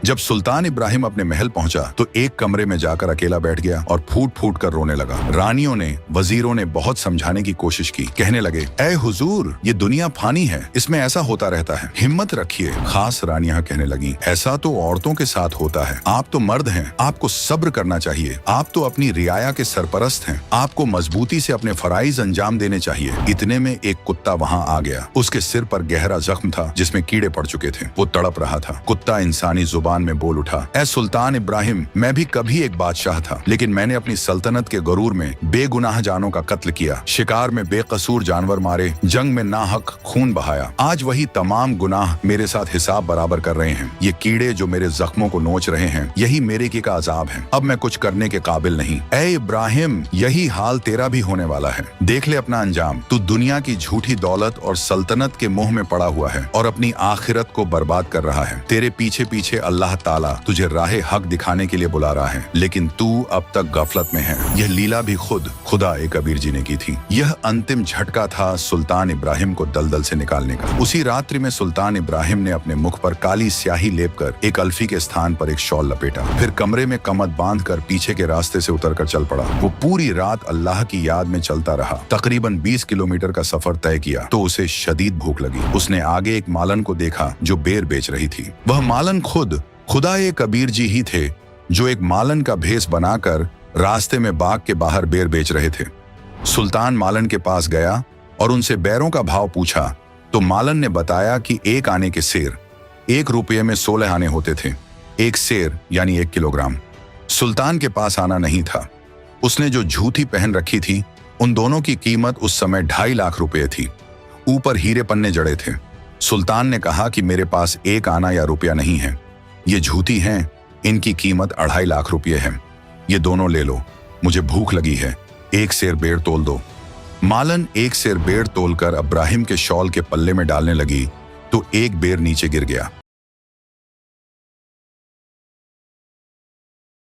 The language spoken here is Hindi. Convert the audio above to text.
जब सुल्तान इब्राहिम अपने महल पहुंचा तो एक कमरे में जाकर अकेला बैठ गया और फूट फूट कर रोने लगा। रानियों ने, वजीरों ने बहुत समझाने की कोशिश की। कहने लगे, ऐ हुजूर, ये दुनिया फानी है, इसमें ऐसा होता रहता है, हिम्मत रखिए। खास रानियां कहने लगी, ऐसा तो औरतों के साथ होता है, आप तो मर्द हैं, आपको सब्र करना चाहिए, आप तो अपनी रियाया के सरपरस्त हैं, आपको मजबूती से अपने फराइज अंजाम देने चाहिए। इतने में एक कुत्ता वहां आ गया। उसके सिर पर गहरा जख्म था जिसमें कीड़े पड़ चुके थे। वो तड़प रहा था। कुत्ता इंसानी जुबान में बोल उठा, ऐ सुल्तान इब्राहिम, मैं भी कभी एक बादशाह था, लेकिन मैंने अपनी सल्तनत के गरूर में बेगुनाह जानों का कत्ल किया, शिकार में बेकसूर जानवर मारे, जंग में नाहक खून बहाया। आज वही तमाम गुनाह मेरे साथ हिसाब बराबर कर रहे हैं। ये कीड़े जो मेरे जख्मों को नोच रहे हैं, यही मेरे की का अजाब है। अब मैं कुछ करने के काबिल नहीं। ऐ इब्राहिम, यही हाल तेरा भी होने वाला है। देख ले अपना अंजाम। तू दुनिया की झूठी दौलत और सल्तनत के मोह में पड़ा हुआ है और अपनी आखिरत को बर्बाद कर रहा है। तेरे पीछे पीछे अल्लाह ताला तुझे राह हक दिखाने के लिए बुला रहा है, लेकिन तू अब तक गफलत में है। यह लीला भी खुद खुदा ए कबीर जी ने की थी। यह अंतिम झटका था सुल्तान इब्राहिम को दलदल से निकालने का। उसी रात्रि में सुल्तान इब्राहिम ने अपने मुख पर काली स्याही लेपकर एक अल्फी के स्थान पर एक शॉल लपेटा। फिर कमरे में कमद बांधकर पीछे के रास्ते से उतरकर चल पड़ा। वो पूरी रात अल्लाह की याद में चलता रहा। तकरीबन 20 किलोमीटर का सफर तय किया तो उसे शदीद भूख लगी। उसने आगे एक मालन को देखा जो बेर बेच रही थी। वह मालन खुद खुदा ए कबीर जी ही थे, जो एक मालन का भेस बनाकर रास्ते में बाग के बाहर बेर बेच रहे थे। सुल्तान मालन के पास गया और उनसे बैरों का भाव पूछा तो मालन ने बताया कि एक आने के सेर 1 रुपये में 16 आने होते थे। एक सेर यानी 1 किलोग्राम। सुल्तान के पास आना नहीं था। उसने जो जूती पहन रखी थी, उन दोनों की कीमत उस समय 2.5 लाख रुपये थी। ऊपर हीरे पन्ने जड़े थे। सुल्तान ने कहा कि मेरे पास 1 आना या रुपया नहीं है, ये झूठी हैं, इनकी कीमत 2.5 लाख रुपये है। ये दोनों ले लो, मुझे भूख लगी है, 1 सेर बेर तोल दो। मालन 1 सेर बेर तोलकर इब्राहिम के शॉल के पल्ले में डालने लगी तो एक बेर नीचे गिर गया।